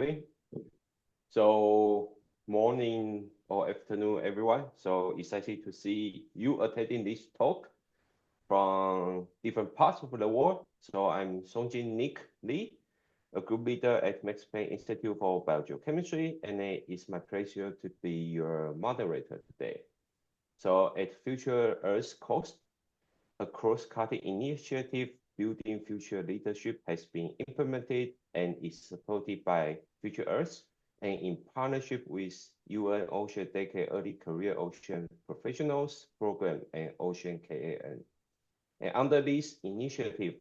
doing? So morning or afternoon, everyone. So excited to see you attending this talk from different parts of the world. So I'm Songjin Nick Lee, a group leader at Max Planck Institute for Biogeochemistry, and it's my pleasure to be your moderator today. So at Future Earth Coast, a cross-cutting initiative building future leadership has been implemented and is supported by Future Earth and in partnership with UN Ocean Decade Early Career Ocean Professionals Program and Ocean KAN. And under this initiative,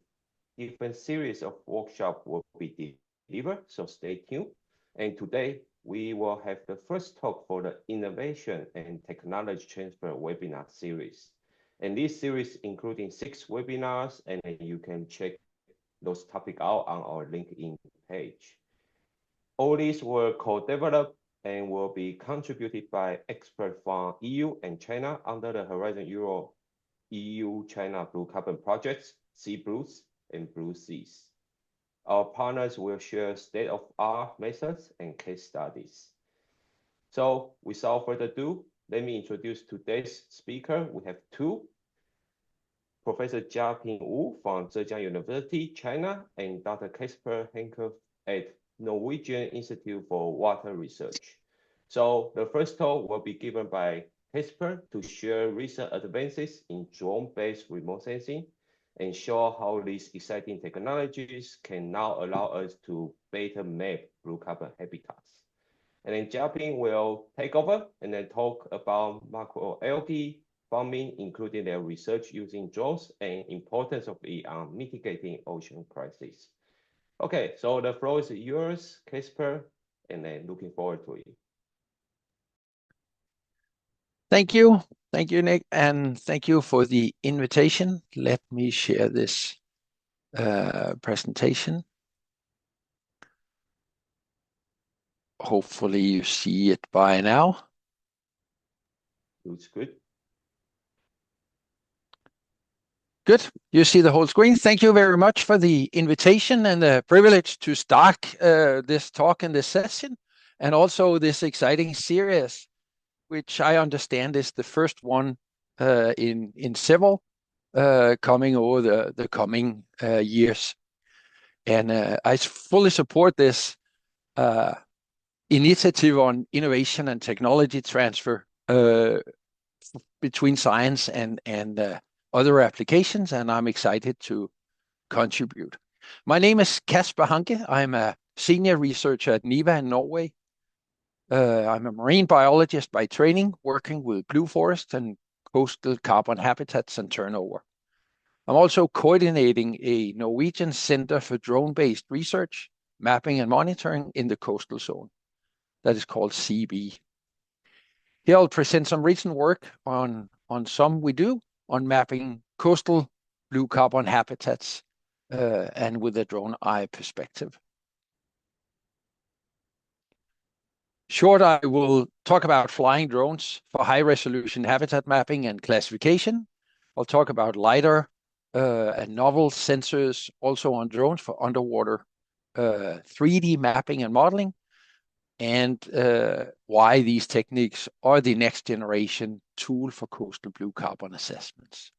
different series of workshops will be delivered, so stay tuned. And today, we will have the first talk for the Innovation and Technology Transfer webinar series. And this series including 6 webinars, and you can check those topics out on our LinkedIn page. All these were co-developed and will be contributed by experts from EU and China under the Horizon Europe EU-China Blue Carbon projects, Sea Blues and Blue Seas. Our partners will share state-of-the-art methods and case studies. So without further ado, let me introduce today's speaker. We have 2. Professor Jiaping Wu from Zhejiang University, China, and Dr. Kasper Henke at Norwegian Institute for Water Research. So the first talk will be given by Kasper to share recent advances in drone-based remote sensing and show how these exciting technologies can now allow us to better map blue carbon habitats. And then Jiaping will take over and then talk about macroalgae farming, including their research using drones and importance of it on mitigating ocean crisis. Okay, so the floor is yours, Kasper, and then looking forward to it. Thank you. Thank you, Nick, and thank you for the invitation. Let me share this presentation. Hopefully you see it by now. Looks good. Good. You see the whole screen. Thank you very much for the invitation and the privilege to start this talk and this session, and also this exciting series, which I understand is the first one in several coming over the coming years. And I fully support this initiative on innovation and technology transfer between science and other applications, and I'm excited to contribute. My name is Kasper Henke. I'm a senior researcher at NIVA in Norway. I'm a marine biologist by training, working with blue forest and coastal carbon habitats and turnover. I'm also coordinating a Norwegian Center for Drone-Based Research, Mapping and Monitoring in the coastal zone. That is called CB. Here I'll present some recent work on some we do on mapping coastal blue carbon habitats and with a drone eye perspective. Short, I will talk about flying drones for high-resolution habitat mapping and classification. I'll talk about LiDAR and novel sensors also on drones for underwater 3D mapping and modeling, and why these techniques are the next generation tool for coastal blue carbon assessments.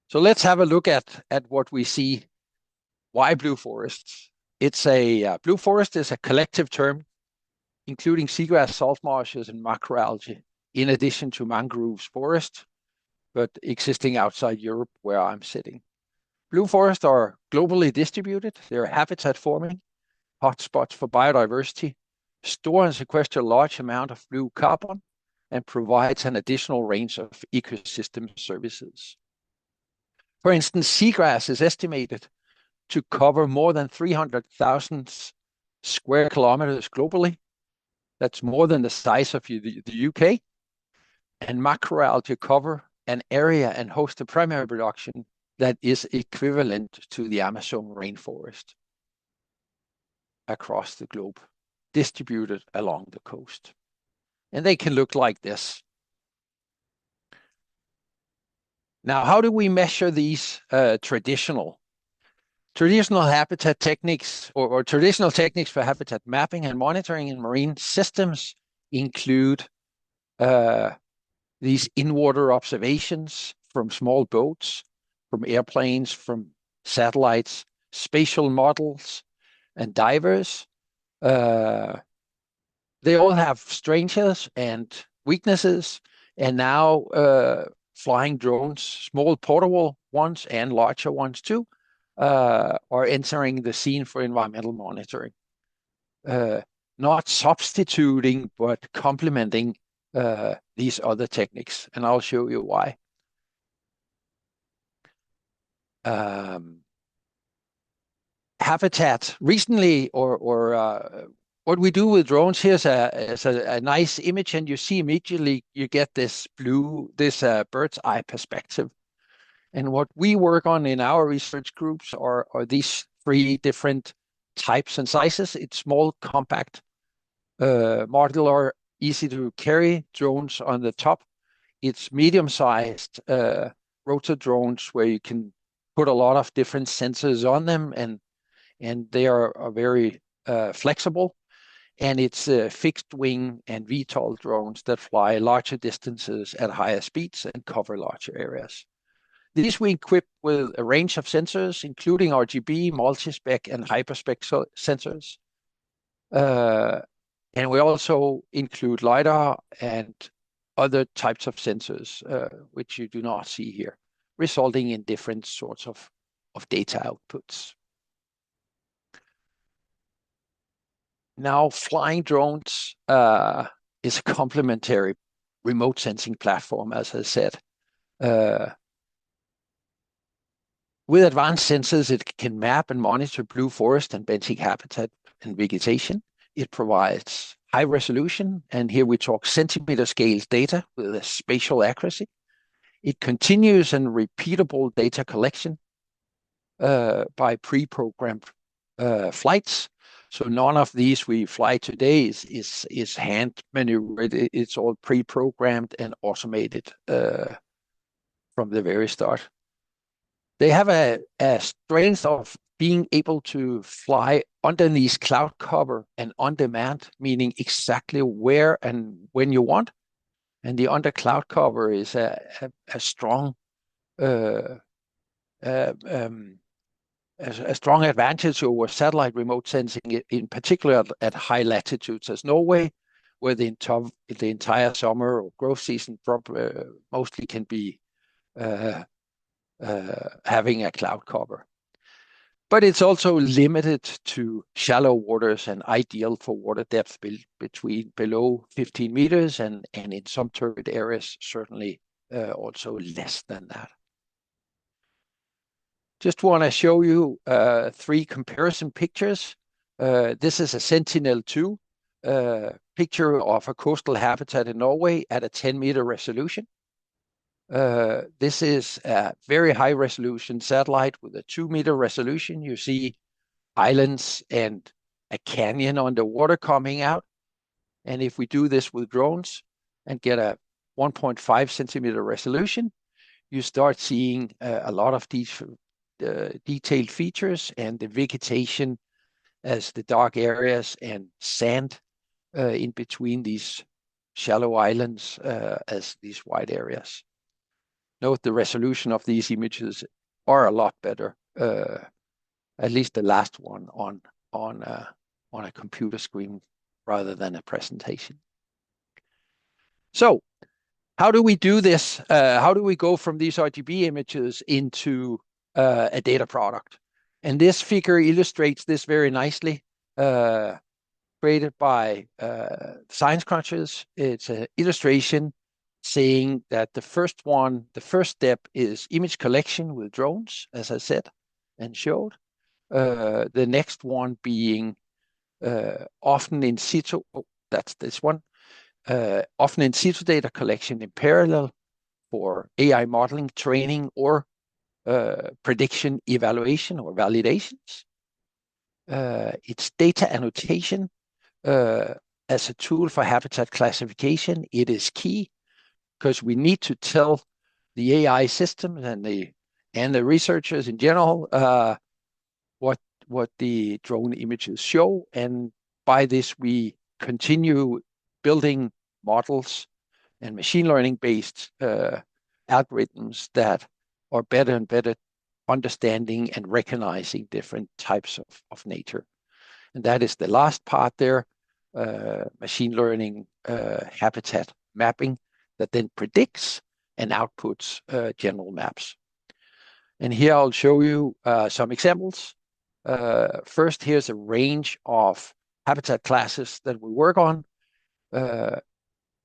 So let's have a look at what we see. Why blue forests? It's blue forest is a collective term, including seagrass, salt marshes, and macroalgae, in addition to mangroves forest, but existing outside Europe where I'm sitting. Blue forests are globally distributed. They're habitat forming, hotspots for biodiversity, store and sequester a large amount of blue carbon, and provides an additional range of ecosystem services. For instance, seagrass is estimated to cover more than 300,000 square kilometers globally. That's more than the size of the UK. And macroalgae cover an area and host a primary production that is equivalent to the Amazon rainforest across the globe, distributed along the coast. And they can look like this. Now, how do we measure these traditional? Traditional habitat techniques or traditional techniques for habitat mapping and monitoring in marine systems include these in-water observations from small boats, from airplanes, from satellites, spatial models, and divers. They all have strengths and weaknesses, and now flying drones, small portable ones and larger ones too, are entering the scene for environmental monitoring. Uh, Not substituting, but complementing these other techniques, and I'll show you why. Habitat recently, or what we do with drones here is a nice image, and you see immediately you get this bird's eye perspective. And what we work on in our research groups are these three different types and sizes. It's small, compact, modular, easy to carry drones on the top. It's medium-sized rotor drones where you can put a lot of different sensors on them, and they are very flexible. And it's fixed wing and VTOL drones that fly larger distances at higher speeds and cover larger areas. These we equip with a range of sensors, including RGB, multi-spec, and hyperspec sensors. And we also include LiDAR and other types of sensors, which you do not see here, resulting in different sorts of data outputs. Now, flying drones is a complementary remote sensing platform, as I said. With advanced sensors, it can map and monitor blue forest and benthic habitat and vegetation. It provides high resolution, and here we talk centimeter scale data with a spatial accuracy. It continuous and repeatable data collection by pre-programmed flights. So none of these we fly today is hand maneuvered. It's all pre-programmed and automated from the very start. They have a strength of being able to fly underneath cloud cover and on demand, meaning exactly where and when you want. And the under cloud cover is a strong a strong advantage over satellite remote sensing, in particular at high latitudes as Norway, where the entire summer or growth season mostly can be having a cloud cover. But it's also limited to shallow waters and ideal for water depth between below 15 meters and in some turbid areas, certainly also less than that. Just want to show you three comparison pictures. This is a Sentinel-2 picture of a coastal habitat in Norway at a 10-meter resolution. This is a very high resolution satellite with a 2-meter resolution. You see islands and a canyon underwater coming out. And if we do this with drones and get a 1.5 centimeter resolution, you start seeing a lot of these detailed features and the vegetation as the dark areas and sand in between these shallow islands as these wide areas. Note the resolution of these images are a lot better, at least the last one on a computer screen rather than a presentation. So how do we do this? How do we go from these RGB images into a data product? And this figure illustrates this very nicely, created by Science Crunchers. It's an illustration saying that the first step is image collection with drones, as I said and showed. The next one being often in situ, that's this one, often in situ data collection in parallel for AI modeling, training, or prediction, evaluation, or validations. It's data annotation as a tool for habitat classification. It is key because we need to tell the AI systems and the researchers in general what the drone images show, and by this we continue building models and machine learning based algorithms that are better and better understanding and recognizing different types of nature. And that is the last part there, machine learning habitat mapping that then predicts and outputs general maps. And here I'll show you some examples. First, here's a range of habitat classes that we work on.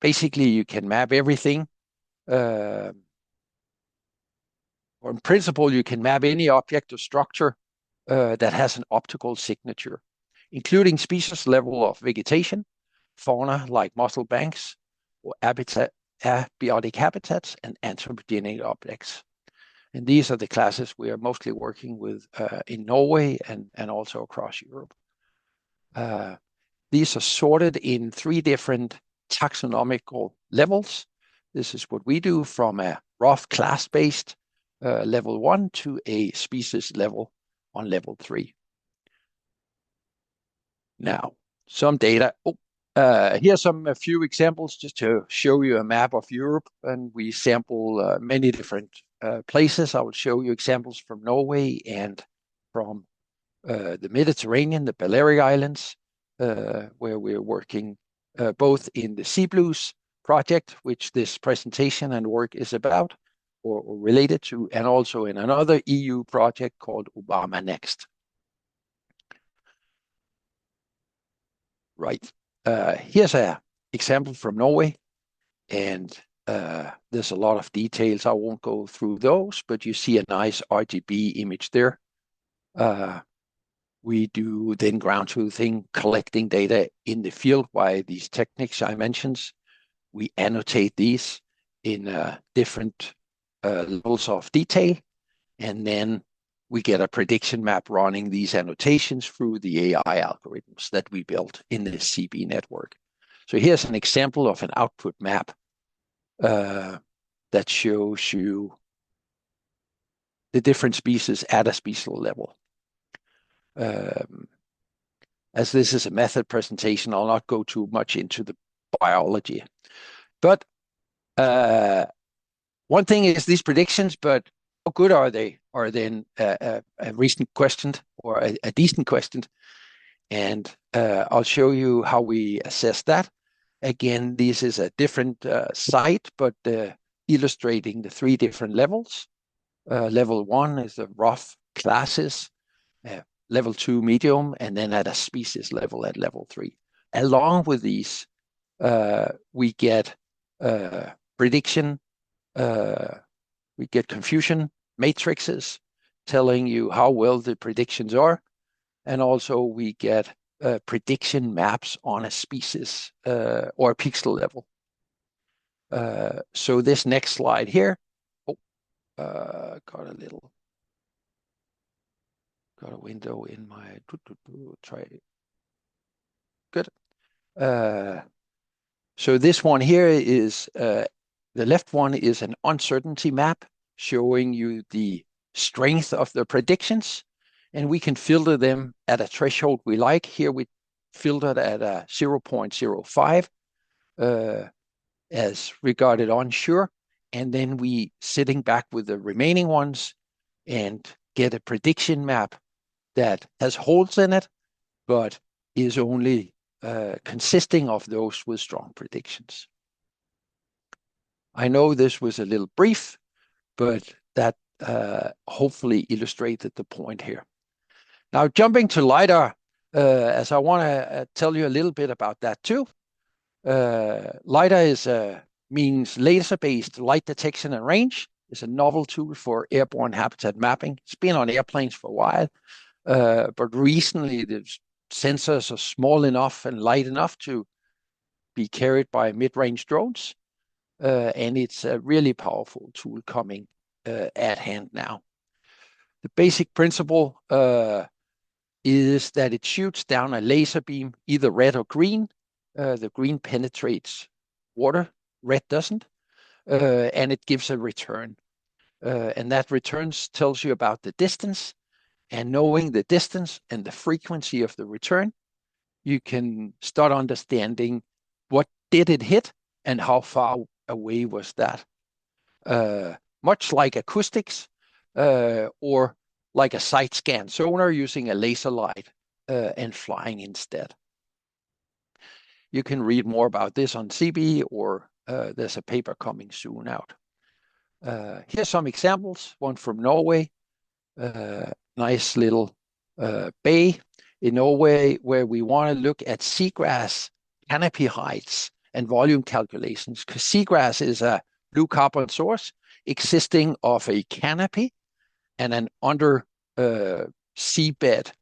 Basically, you can map everything. Or in principle, you can map any object or structure that has an optical signature, including species level of vegetation, fauna like mussel banks, or abiotic habitats, and anthropogenic objects. And these are the classes we are mostly working with in Norway and also across Europe. These are sorted in 3 different taxonomical levels. This is what we do, from a rough class-based level 1 to a species level on level 3. Now, some data. Here's a few examples just to show you a map of Europe, and we sample many different places. I will show you examples from Norway and from the Mediterranean, the Balearic Islands, where we're working both in the Sea Blues project, which this presentation and work is about or related to, and also in another EU project called Obama Next. Right. Here's an example from Norway, and there's a lot of details. I won't go through those, but you see a nice RGB image there. We do then ground truthing, collecting data in the field by these techniques I mentioned. We annotate these in different levels of detail, and then we get a prediction map running these annotations through the AI algorithms that we built in the CB network. So here's an example of an output map that shows you the different species at a special level. As this is a method presentation, I'll not go too much into the biology. But one thing is these predictions, but how good are they? Are then a recent question or a decent question? And I'll show you how we assess that. Again, this is a different site, but illustrating the 3 different levels. Level 1 is the rough classes, level 2 medium, and then at a species level at level 3. Along with these, we get prediction, we get confusion matrices telling you how well the predictions are, and also we get prediction maps on a species or a pixel level. So this next slide here, got a window in my, try it. Good. So this one here is, the left one is an uncertainty map showing you the strength of the predictions, and we can filter them at a threshold we like. Here we filtered at a 0.05 as regarded unsure, and then we sitting back with the remaining ones and get a prediction map that has holes in it, but is only consisting of those with strong predictions. I know this was a little brief, but that hopefully illustrated the point here. Now jumping to LiDAR, as I want to tell you a little bit about that too. LiDAR means laser-based light detection and range. It's a novel tool for airborne habitat mapping. It's been on airplanes for a while, but recently the sensors are small enough and light enough to be carried by mid-range drones, and it's a really powerful tool coming at hand now. The basic principle is that it shoots down a laser beam, either red or green. The green penetrates water, red doesn't, and it gives a return. And that return tells you about the distance, And knowing the distance and the frequency of the return, you can start understanding what did it hit and how far away was that. Much like acoustics or like a side scan sonar using a laser light and flying instead. You can read more about this on CB, or there's a paper coming soon out. Here's some examples, one from Norway, nice little bay in Norway where we want to look at seagrass canopy heights and volume calculations, because seagrass is a blue carbon source existing of a canopy and an under seabed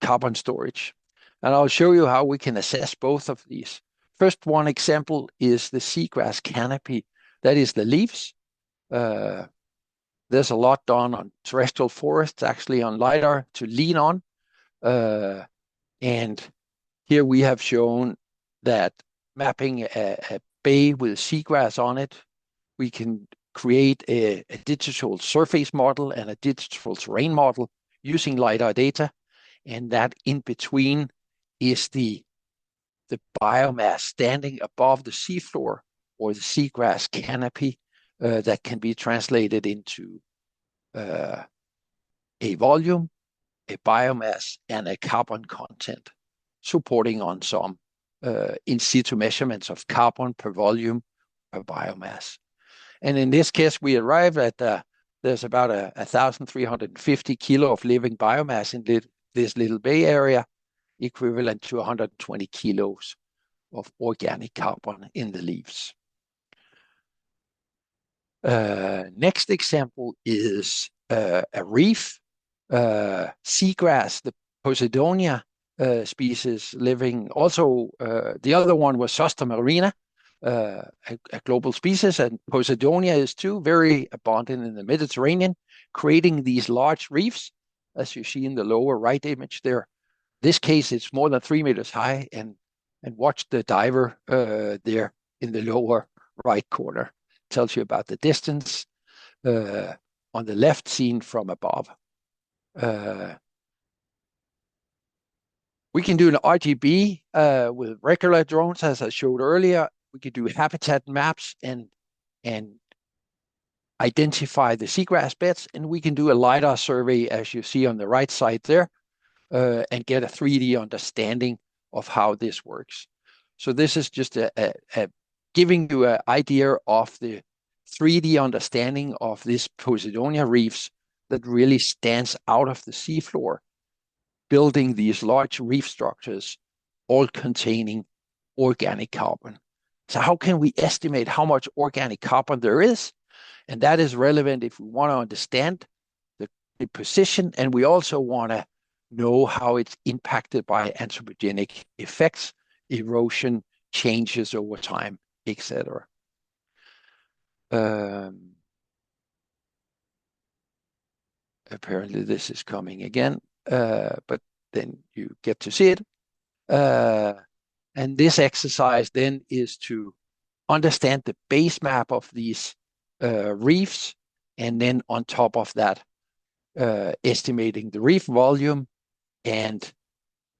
carbon storage. And I'll show you how we can assess both of these. First, one example is the seagrass canopy. That is the leaves. There's a lot done on terrestrial forests, actually on LiDAR to lean on. And here we have shown that mapping a bay with seagrass on it, we can create a digital surface model and a digital terrain model using LiDAR data. And that in between is the biomass standing above the seafloor or the seagrass canopy that can be translated into a volume, a biomass, and a carbon content, supporting on some in situ measurements of carbon per volume per biomass. And in this case, we arrive at there's about 1,350 kilo of living biomass in this little bay area, equivalent to 120 kilos of organic carbon in the leaves. Next example is a reef, seagrass, the Posidonia species living. Also, the other one was Zoster marina, a global species, and Posidonia is too, very abundant in the Mediterranean, creating these large reefs, as you see in the lower right image there. This case, it's more than 3 meters high, and watch the diver there in the lower right corner. Tells you about the distance on the left, seen from above. We can do an RGB with regular drones, as I showed earlier. We can do habitat maps and identify the seagrass beds, and we can do a LiDAR survey, as you see on the right side there, and get a 3D understanding of how this works. So this is just giving you an idea of the 3D understanding of this Posidonia reefs that really stands out of the seafloor, building these large reef structures, all containing organic carbon. So how can we estimate how much organic carbon there is? And that is relevant if we want to understand the position, and we also want to know how it's impacted by anthropogenic effects, erosion, changes over time, etc. Apparently this is coming again, but then you get to see it. And this exercise then is to understand the base map of these reefs, and then on top of that, estimating the reef volume and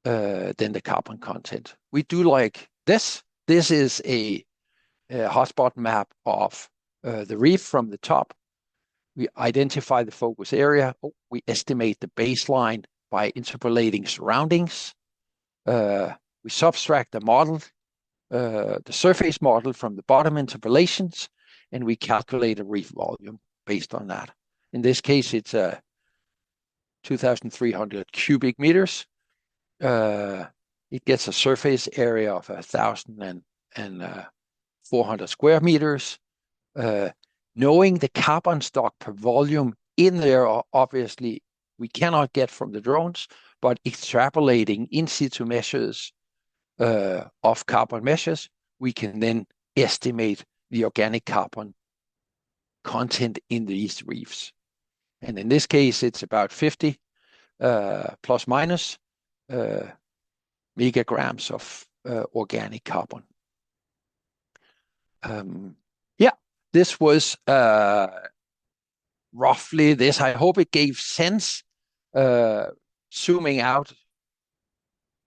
then the carbon content. We do like this. This is a hotspot map of the reef from the top. We identify the focus area. We estimate the baseline by interpolating surroundings. We subtract the model, the surface model from the bottom interpolations, and we calculate a reef volume based on that. In this case, it's 2,300 cubic meters. It gets a surface area of 1,400 square meters. Knowing the carbon stock per volume in there, obviously, we cannot get from the drones, but extrapolating in situ measures of carbon measures, we can then estimate the organic carbon content in these reefs. And in this case, it's about 50 plus minus megagrams of organic carbon. Yeah, this was roughly this. I hope it gave sense. Zooming out,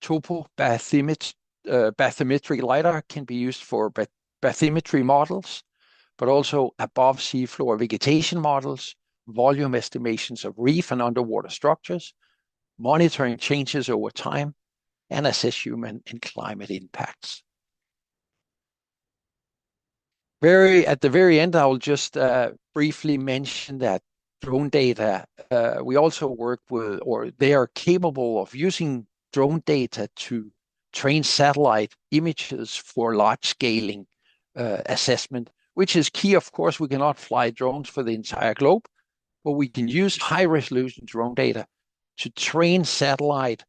bathymetric LiDAR can be used for bathymetry models, but also above seafloor vegetation models, volume estimations of reef and underwater structures, monitoring changes over time, and assess human and climate impacts. At the very end, I will just briefly mention that drone data, we also work with, or they are capable of using drone data to train satellite images for large scaling assessment, which is key. Of course, we cannot fly drones for the entire globe, but we can use high resolution drone data to train satellite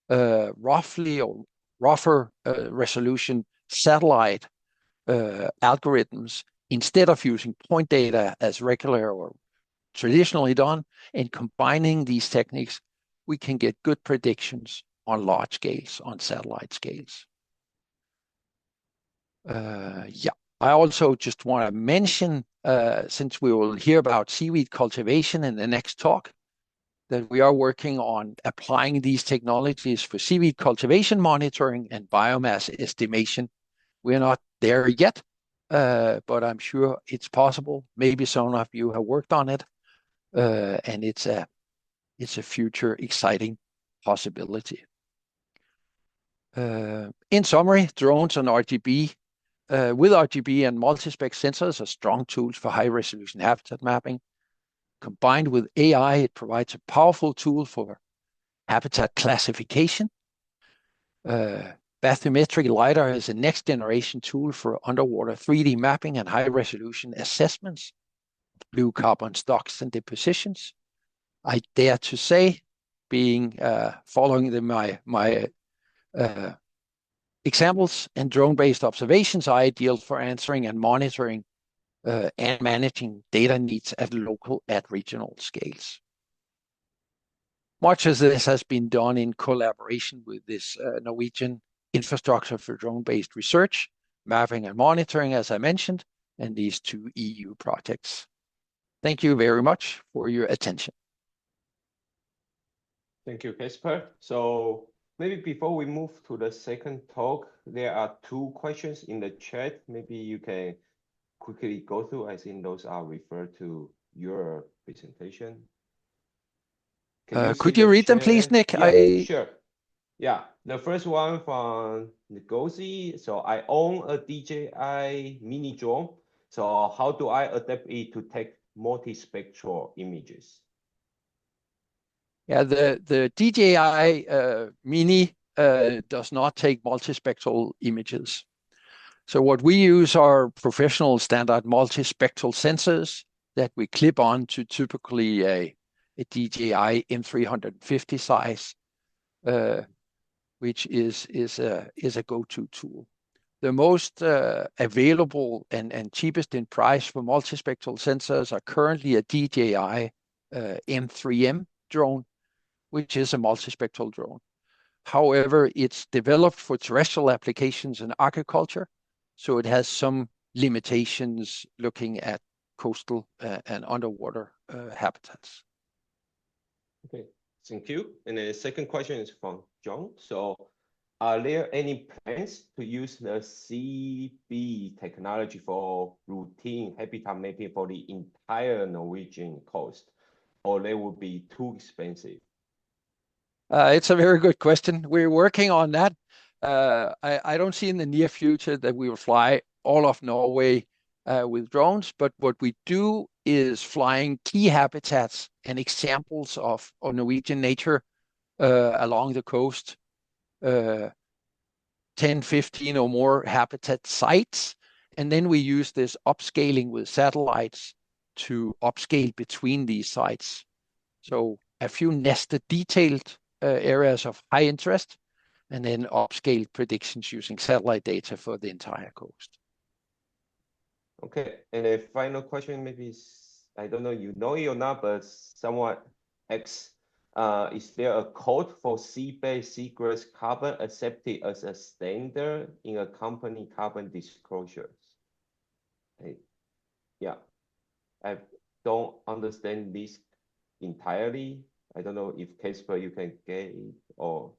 roughly or rougher resolution satellite algorithms instead of using point data as regular or traditionally done. And combining these techniques, we can get good predictions on large scales, on satellite scales. Yeah, I also just want to mention, since we will hear about seaweed cultivation in the next talk, that we are working on applying these technologies for seaweed cultivation monitoring and biomass estimation. We're not there yet, but I'm sure it's possible. Maybe some of you have worked on it, and it's a future exciting possibility. In summary, drones and RGB, with RGB and multispec sensors are strong tools for high-resolution habitat mapping. Combined with AI, it provides a powerful tool for habitat classification. Bathymetric LiDAR is a next-generation tool for underwater 3D mapping and high-resolution assessments of blue carbon stocks and depositions. I dare to say, following my examples, and drone-based observations are ideal for answering and monitoring and managing data needs at local and regional scales. Much of this has been done in collaboration with this Norwegian infrastructure for drone-based research, mapping and monitoring, as I mentioned, and these two EU projects. Thank you very much for your attention. Thank you, Casper. So maybe before we move to the second talk, there are two questions in the chat. Maybe you can quickly go through. I think those are referred to your presentation. Could you read them, please, Nick? Yeah, sure. Yeah, the first one from Ngozi. So I own a DJI mini drone. So how do I adapt it to take multispectral images? Yeah, the DJI Mini does not take multispectral images. So what we use are professional standard multispectral sensors that we clip on to typically a DJI M350 size, which is a go-to tool. The most available and cheapest in price for multispectral sensors are currently a DJI M3M drone, which is a multispectral drone. However, it's developed for terrestrial applications in agriculture, so it has some limitations looking at coastal and underwater habitats. Okay, thank you. And the second question is from John. So are there any plans to use the CB technology for routine habitat mapping for the entire Norwegian coast, or they would be too expensive? It's a very good question. We're working on that. I don't see in the near future that we will fly all of Norway with drones, but what we do is flying key habitats and examples of Norwegian nature along the coast, 10, 15 or more habitat sites. And then we use this upscaling with satellites to upscale between these sites. So a few nested detailed areas of high interest, and then upscale predictions using satellite data for the entire coast. Okay, and a final question, maybe I don't know you know it or not, but someone asks, is there a code for sea-based seagrass carbon accepted as a standard in a company carbon disclosures? Yeah, don't understand this entirely. I don't know if Casper you can get it or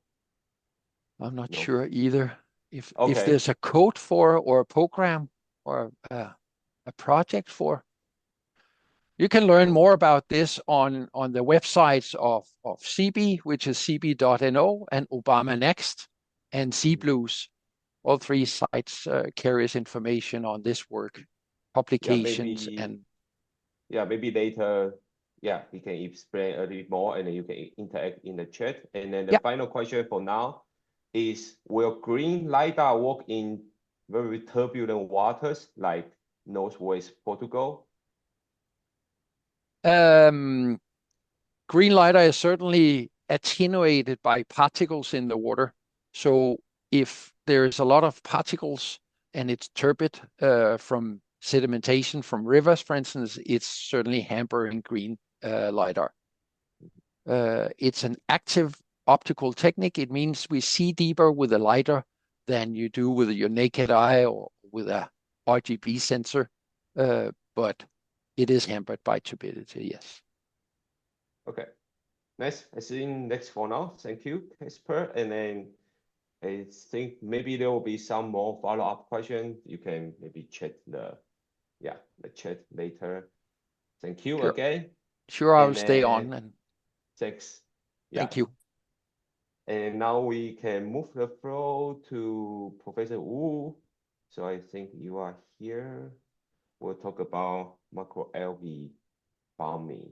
I'm not no. sure either. If Okay. there's a code for or a program or a project for, you can learn more about this on the websites of CB, which is cb.no, and Obama Next, and CBlues. All three sites carries information on this work, Yeah, publications, maybe and later, yeah, we can explain a little bit more and then you can interact in the chat. And then the yeah. final question for now is, will green LiDAR work in very turbulent waters like Northwest Portugal? Green LiDAR is certainly attenuated by particles in the water. So if there's a lot of particles and it's turbid from sedimentation from rivers, for instance, it's certainly hampering green LiDAR. It's an active optical technique. It means we see deeper with a LiDAR than you do with your naked eye or with a RGB sensor, but it is hampered by turbidity, yes. Okay, nice. I think that's for now. Thank you, Casper. And then I think maybe there will be some more follow-up questions. You can maybe check the chat later. Thank you Sure. again. Sure, I'll And stay then on, and thanks. Yeah. thank you. And now we can move the floor to Professor Wu. So I think you are here. We'll talk about macroalgae farming.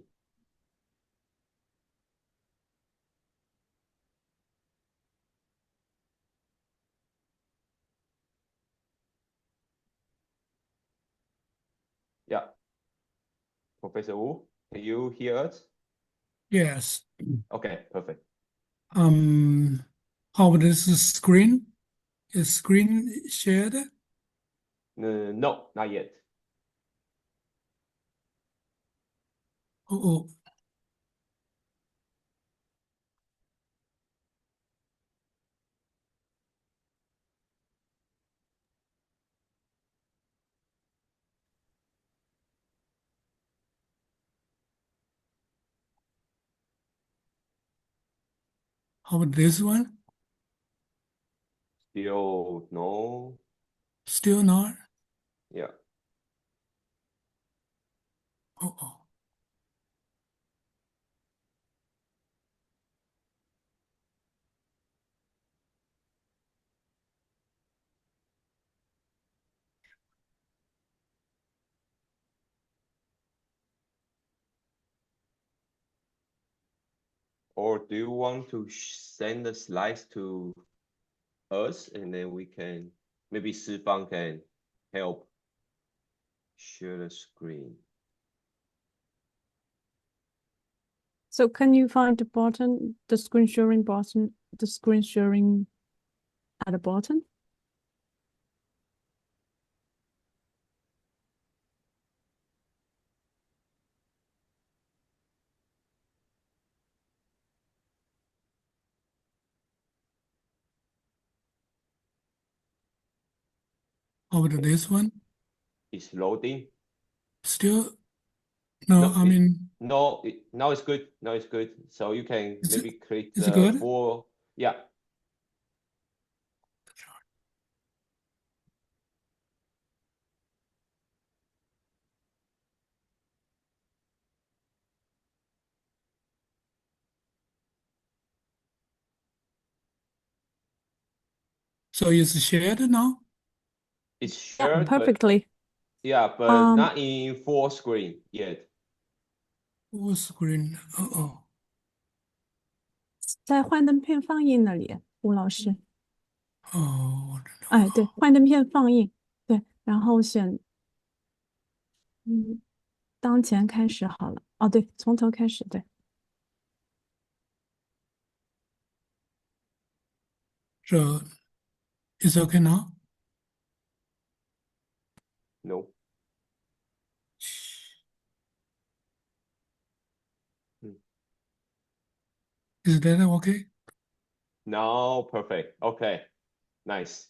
Yeah. Professor Wu, can you hear us? Yes. Okay, perfect. How about this screen? Is screen shared? No, not yet. Oh, how about this one? Still no. Still not? Yeah. Oh. Or do you want to send the slides to us and then we can, maybe Sifang can help share the screen. So can you find the button, the screen sharing button, the screen sharing at the bottom? How about this one? It's loading. Still? No, I mean, no, now it's good. Now it's good. So you can is maybe click it the good? full, yeah. So it's shared now? It's Yeah, shared, perfectly. but not in full screen yet. Full screen. Oh. 在幻灯片放映那里，吴老师。哦，哎，对，幻灯片放映，对，然后选，当前开始好了。哦，对，从头开始，对。So it's okay now? No. Is that okay? No, perfect. Okay, nice.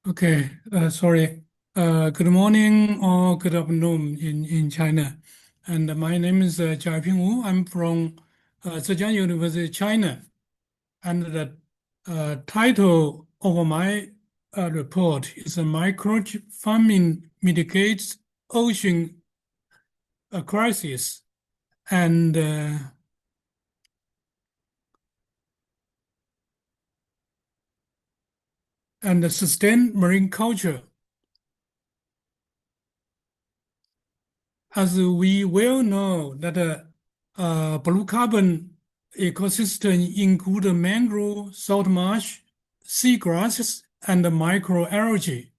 Okay, sorry. Good morning or good afternoon in China. and my name is Jiaping Wu. I'm from Zhejiang University, China. And the title of my report is Microfarming Mitigates Ocean Crisis. And sustain marine culture. As we well know that blue carbon ecosystem include mangrove, salt marsh, seagrasses, and microalgae.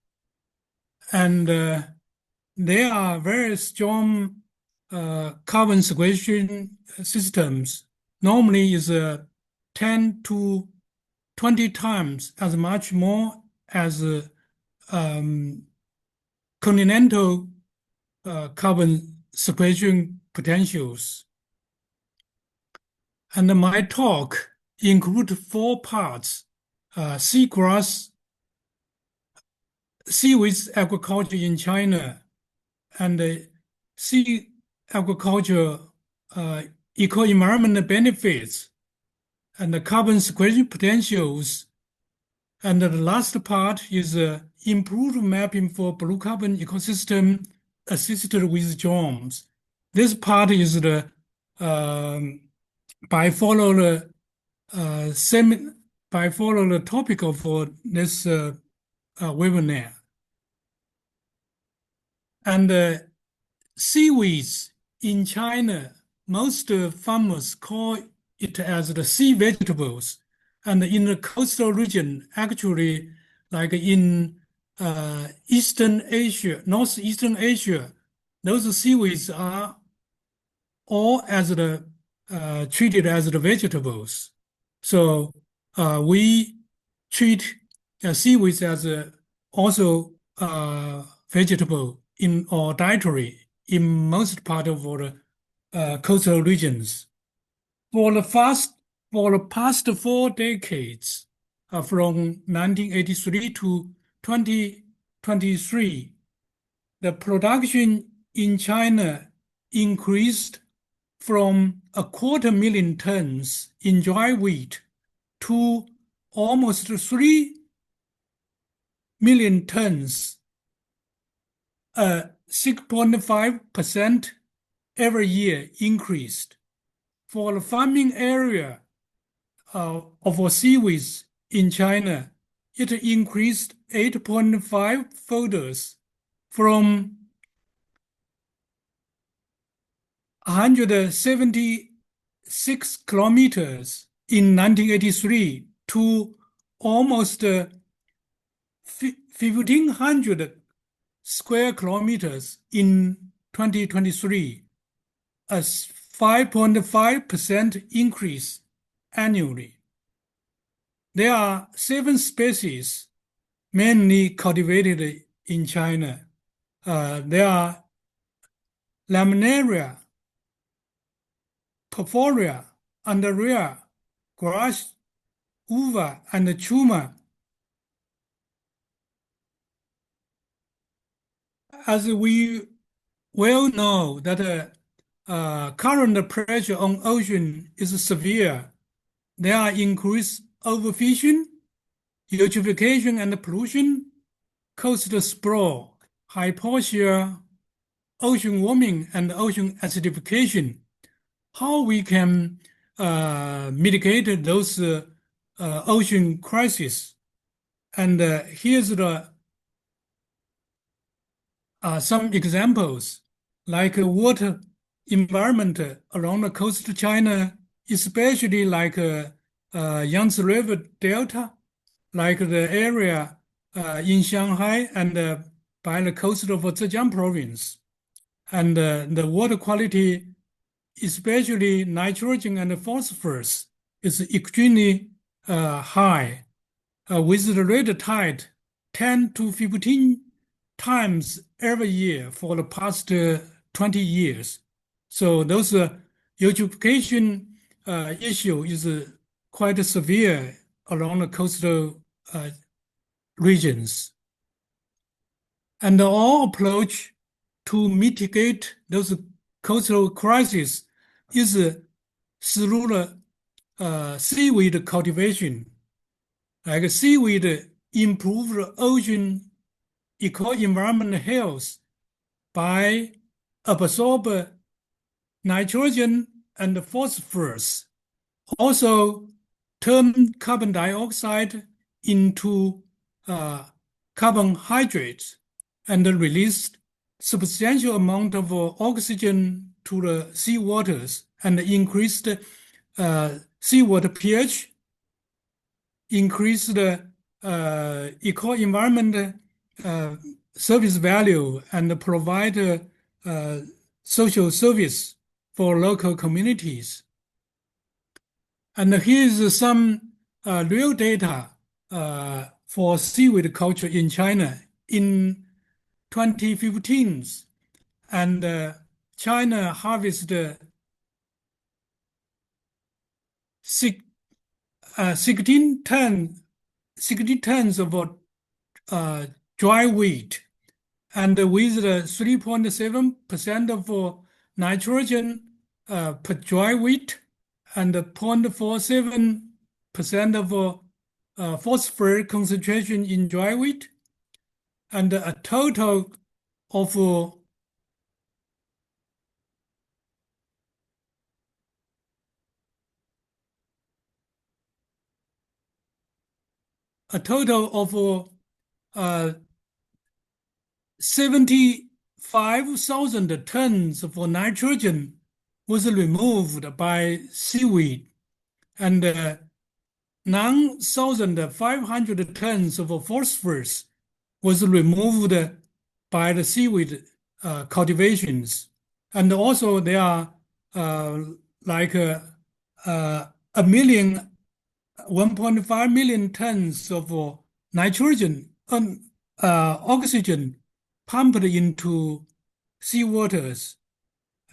And there are very strong carbon sequestration systems. Normally is 10 to 20 times as much more as continental carbon sequestration potentials. And my talk include 4 parts: seagrass, seaweed agriculture in China, and sea agriculture eco-environmental benefits, and the carbon sequestration potentials. And the last part is improved mapping for blue carbon ecosystem assisted with drones. This part is the follow the topic of this webinar. And seaweeds in China, most farmers call it as the sea vegetables. And in the coastal region, actually, like in Eastern Asia, Northeastern Asia, those seaweeds are all as the treated as the vegetables. So we treat seaweeds as also vegetable in our dietary in most part of our coastal regions. For the past 4 decades, from 1983 to 2023, the production in China increased from 250,000 tons in dry wheat to almost 3 million tons, 6.5% every year increased. For the farming area of our seaweeds in China, it increased 8.5 folders from 176 kilometers in 1983 to almost 1,500 square kilometers in 2023, a 5.5% increase annually. There are 7 species mainly cultivated in China. There are Laminaria, Porphyria, Andrea, Grass, Uva, and Chuma. As we well know that current pressure on ocean is severe. There are increased overfishing, eutrophication and pollution, coastal sprawl, hypoxia, ocean warming, and ocean acidification. How we can mitigate those ocean crises? And here's the some examples, like water environment around the coast of China, especially like Yangtze River Delta, like the area in Shanghai and by the coast of Zhejiang province. And the water quality, especially nitrogen and phosphorus, is extremely high, with the red tide 10 to 15 times every year for the past 20 years. So those eutrophication issue is quite severe along the coastal regions. And our approach to mitigate those coastal crisis is through the seaweed cultivation. Like seaweed improve the ocean eco-environment health by absorb nitrogen and phosphorus, also turn carbon dioxide into carbohydrates, and release substantial amount of oxygen to the seawaters, and increase the seawater pH, increase the eco-environment service value, and provide social service for local communities. And here's some real data for seaweed culture in China in 2015. And China harvested 16 tons of dry wheat, and with 3.7% of nitrogen per dry wheat, and 0.47% of phosphorus concentration in dry wheat, and a total of a total of 75,000 tons of nitrogen was removed by seaweed, and 9,500 tons of phosphorus was removed by the seaweed cultivations. And also there are like 1.5 million tons of nitrogen and oxygen pumped into seawaters.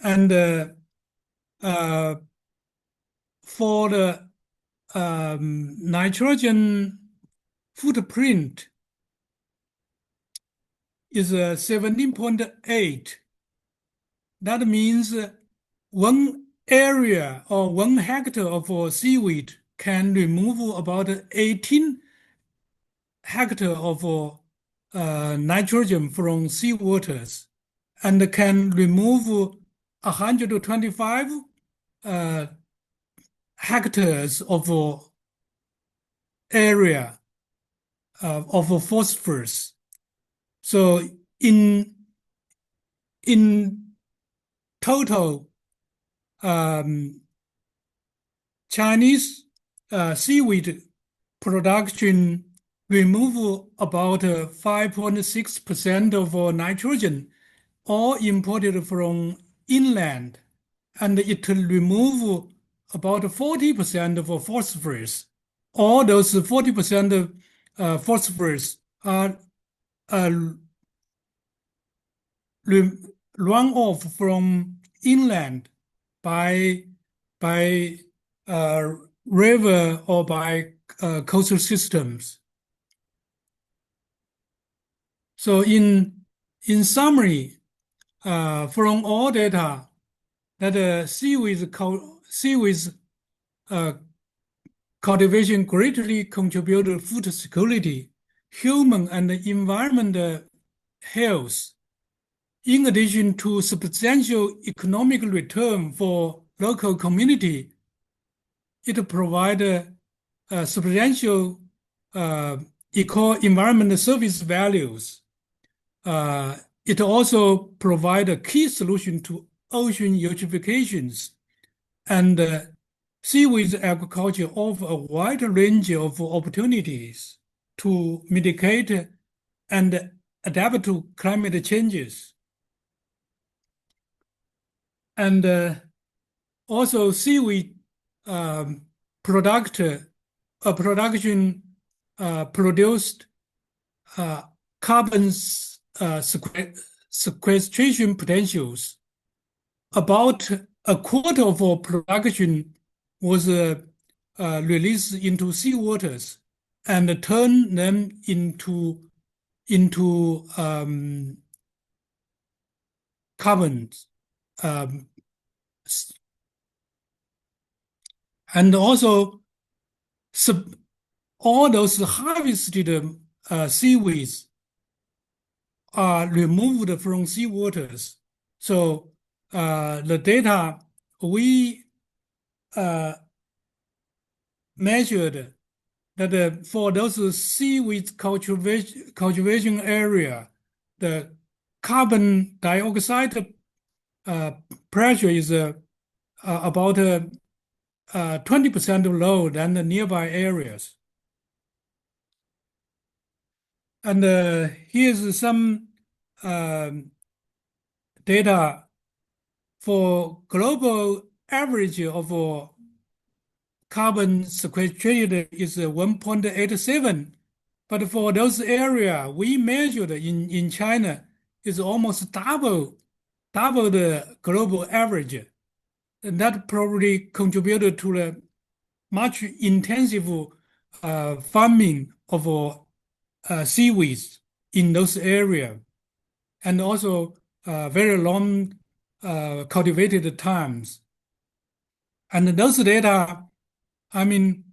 And for the nitrogen footprint is 17.8. That means 1 area or 1 hectare of seaweed can remove about 18 hectares of nitrogen from seawaters, and can remove 125 hectares of area of phosphorus. So in total, Chinese seaweed production remove about 5.6% of nitrogen, all imported from inland, and it remove about 40% of phosphorus. All those 40% of phosphorus are run off from inland by river or by coastal systems. So in summary, from all data, that seaweed cultivation greatly contribute to food security, human and environmental health, in addition to substantial economic return for local community. It provides substantial eco-environmental service values. It also provides a key solution to ocean eutrophications, and seaweed agriculture offers a wide range of opportunities to mitigate and adapt to climate changes. And also seaweed production produced carbon sequestration potentials. About a quarter of our production was released into seawaters and turn them into carbon and also all those harvested seaweeds are removed from seawaters. So the data we measured that for those seaweed cultivation area, the carbon dioxide pressure is about 20% lower than the nearby areas. And here's some data for global average of carbon sequestered is 1.87. But for those area we measured in China is almost double the global average. And that probably contributed to the much intensive farming of seaweeds in those areas, and also very long cultivated times. And those data, I mean,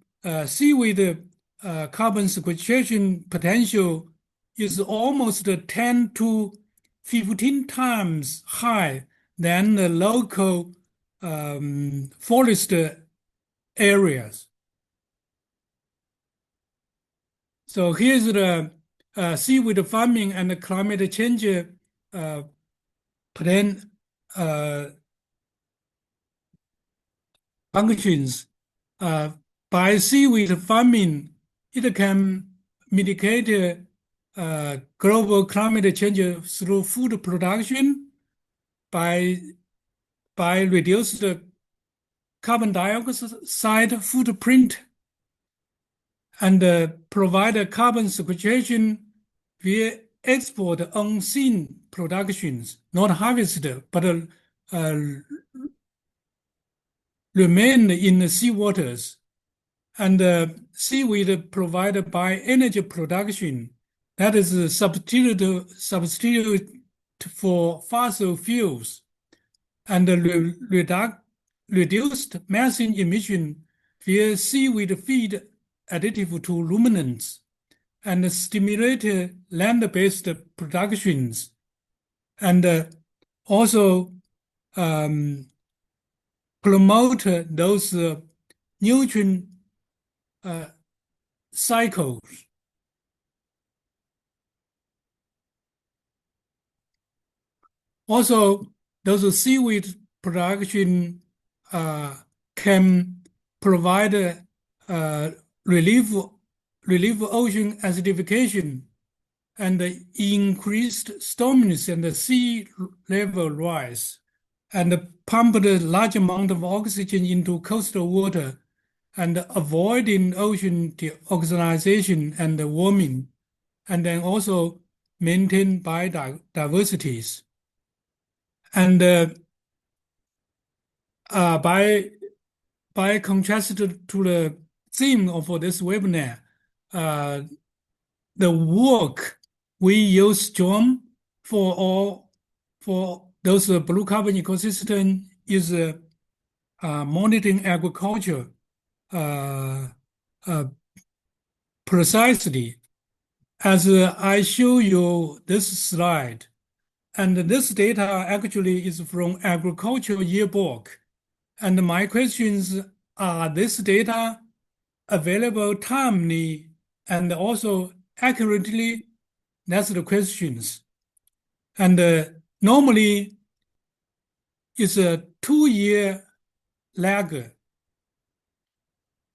seaweed carbon sequestration potential is almost 10 to 15 times high than the local forest areas. So here's the seaweed farming and the climate change plan functions. By seaweed farming, it can mitigate global climate change through food production by reduce the carbon dioxide footprint and provide a carbon sequestration via export unseen productions, not harvested, but remain in the seawaters. And seaweed provided by energy production, that is a substitute for fossil fuels, and reduced methane emission via seaweed feed additive to ruminants, and stimulate land-based productions, and also promote those nutrient cycles. Also, those seaweed production can provide relief ocean acidification and increased storminess and the sea level rise, and pump a large amount of oxygen into coastal water, and avoiding ocean deoxygenation and warming, and then also maintain biodiversities. And by contrast to the theme of this webinar, the work we use John for those blue carbon ecosystem is monitoring agriculture precisely, as I show you this slide. And this data actually is from Agricultural Yearbook. And my questions are, this data available timely and also accurately? That's the questions. And normally it's a 2-year lag.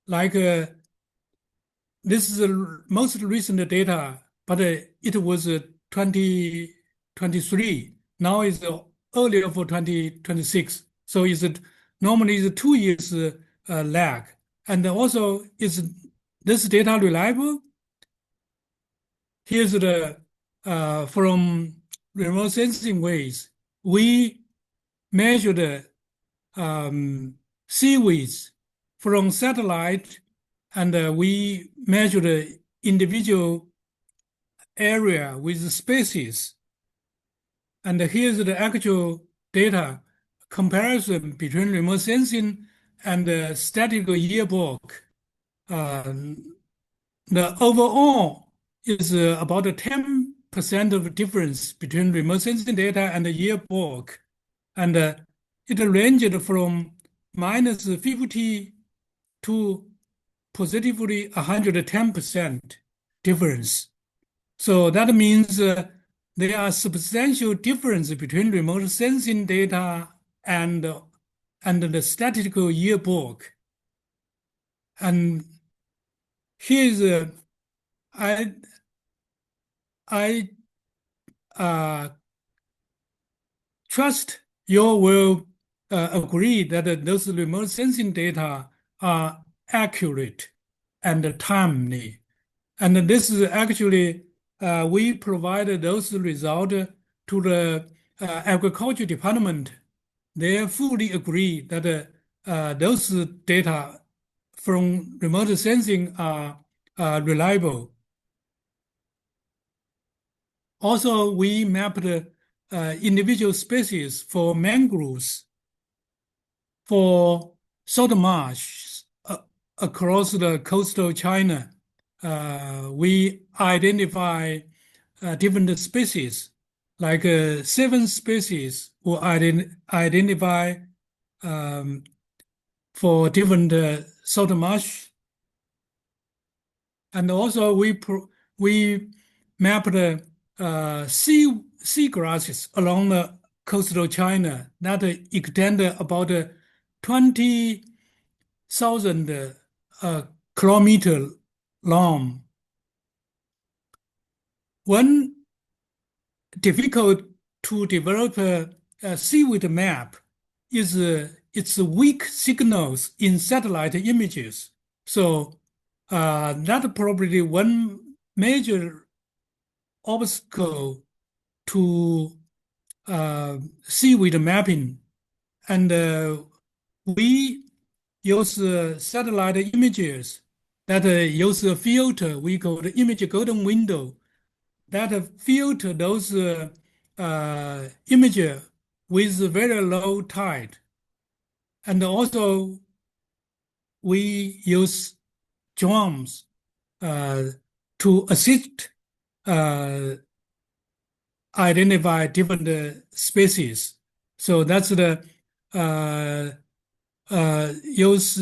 Like this is the most recent data, but it was 2023. Now it's earlier for 2026. So normally it's 2 years lag. And also, is this data reliable? Here's the from remote sensing ways. We measured seaweeds from satellite, and we measured individual area with species. And here's the actual data comparison between remote sensing and the statistical yearbook. The overall is about a 10% of difference between remote sensing data and the yearbook. And it ranged from -50 to positively 110% difference. So that means there are substantial difference between remote sensing data and the statistical yearbook. And here's I trust you will agree that those remote sensing data are accurate and timely. And this is actually, we provided those results to the agriculture department. They fully agree that those data from remote sensing are reliable. Also, we mapped individual species for mangroves, for salt marsh across the coastal China. We identify different species, like 7 species were identified for different salt marsh. And also we mapped sea grasses along the coastal China that extend about 20,000 kilometers long. One difficult to develop a seaweed map is its weak signals in satellite images. So that's probably one major obstacle to seaweed mapping. And we use satellite images that use a filter we call the image golden window that filter those images with very low tide. And also we use drones to assist identify different species. So that's the use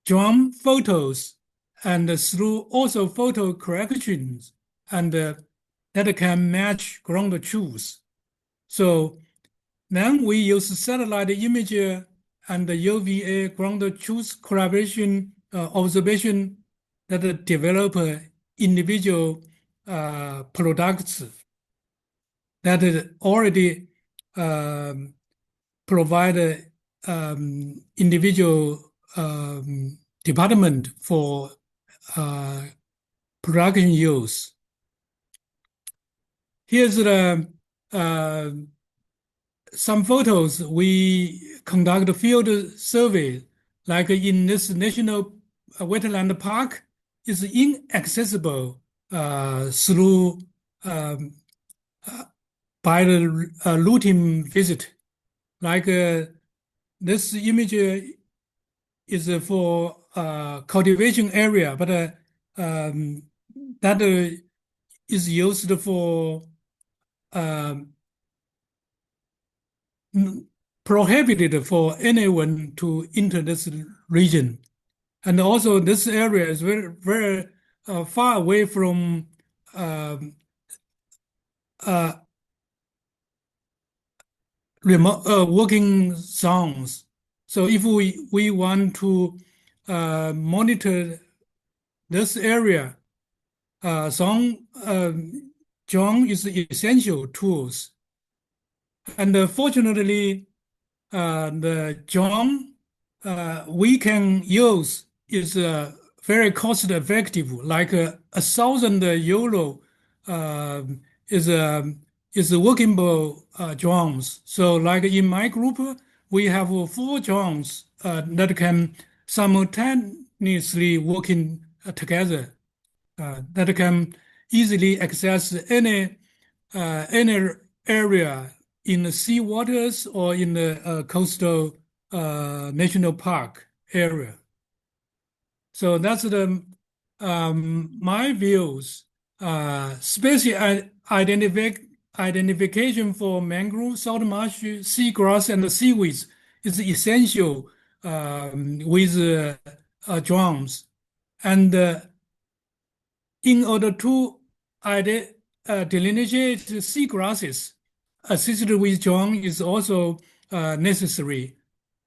drone photos and through also photo corrections and that can match ground truth. So then we use satellite image and UVA ground truth collaboration observation that develop individual products that already provide individual department for production use. Here's the some photos. We conduct a field survey, like in this national wetland park, is inaccessible through by the routine visit. Like this image is for cultivation area, but that is used for prohibited for anyone to enter this region. And also this area is very, very far away from remote working zones. So if we want to monitor this area, some drone is essential tools. And fortunately, the drone we can use is very cost effective, like €1,000 is workable drones. So like in my group, we have 4 drones that can simultaneously working together, that can easily access any area in the sea waters or in the coastal national park area. So that's the my views. Species identification for mangrove, salt marsh, seagrass, and seaweeds is essential with drones. And in order to delineate seagrasses, assisted with drone is also necessary.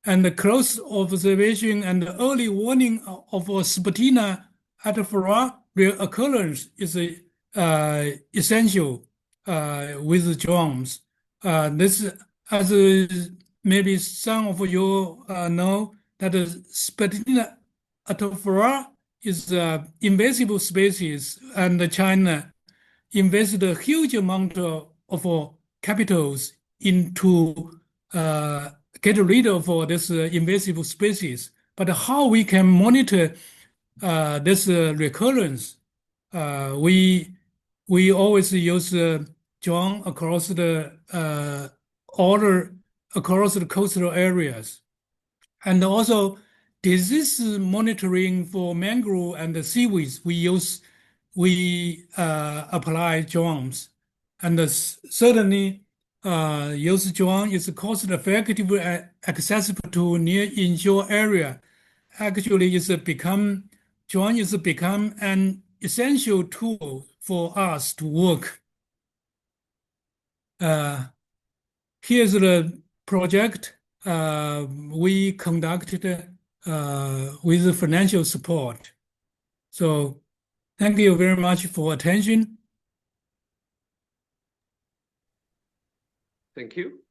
And the close observation and early warning of a Sputina atafora reoccurrence is essential with drones. This, as maybe some of you know, that Sputina atafora is an invasive species, and China invested a huge amount of capitals into get rid of this invasive species. But how we can monitor this recurrence? We always use drone across the across the coastal areas, and also disease monitoring for mangrove and the seaweeds. We apply drones, and certainly use drone is cost effective and accessible to near inshore area. Actually, drone is become an essential tool for us to work. Here's the project we conducted with financial support. So thank you very much for attention. Thank you.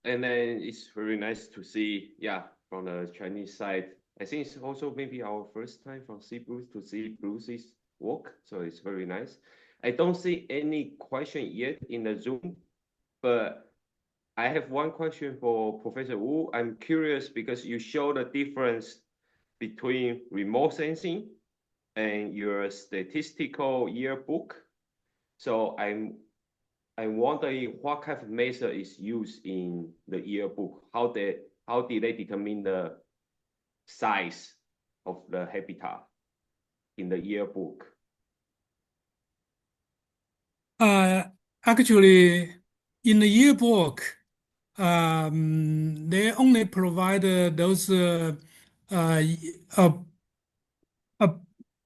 And then it's very nice to see, yeah, from the Chinese side. I think it's also maybe our first time from Sea Bruce to see Bruce's work. So it's very nice. I don't see any question yet in the Zoom, but I have one question for Professor Wu. I'm curious because you show the difference between remote sensing and your statistical yearbook. So I'm wondering what kind of method is used in the yearbook. How did they determine the size of the habitat in the yearbook? Actually, in the yearbook, they only provide those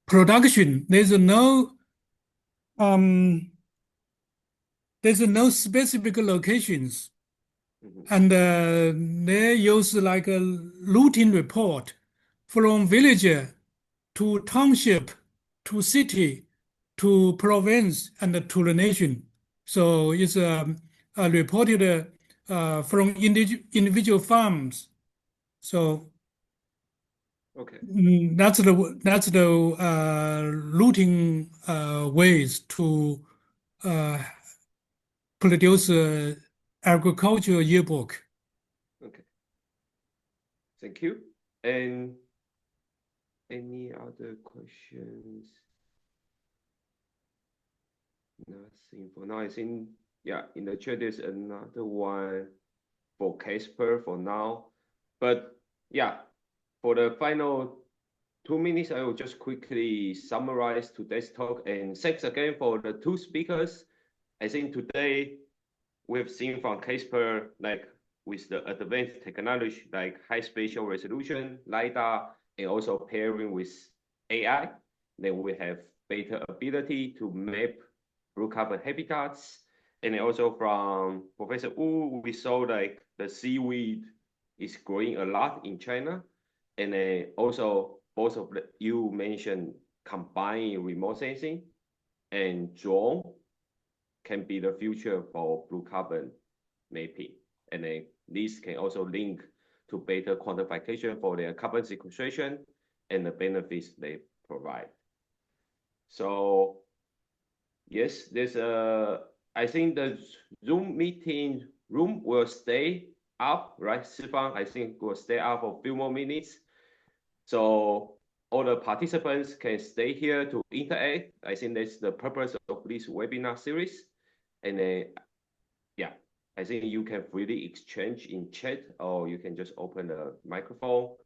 production. There's no specific locations, and they use like a routine report from village to township to city to province and to the nation. So it's reported from individual farms. So okay, that's the routine ways to produce agricultural yearbook. okay. Thank you. And any other questions? Nothing for now. I think, yeah, in the chat there's another one for Casper for now. But yeah, for the final 2 minutes, I will just quickly summarize today's talk. And thanks again for the two speakers. I think today we've seen from Casper, like with the advanced technology like high spatial resolution, LiDAR, and also pairing with AI, then we have better ability to map blue carbon habitats. And then also from Professor Wu, we saw like the seaweed is growing a lot in China. And then also both of you mentioned combining remote sensing and drone can be the future for blue carbon mapping. And then this can also link to better quantification for their carbon sequestration and the benefits they provide. So yes, there's I think the Zoom meeting room will stay up, right? Sifang, I think will stay up for a few more minutes. So all the participants can stay here to interact. I think that's the purpose of this webinar series. And then, yeah, I think you can freely exchange in chat, or you can just open the microphone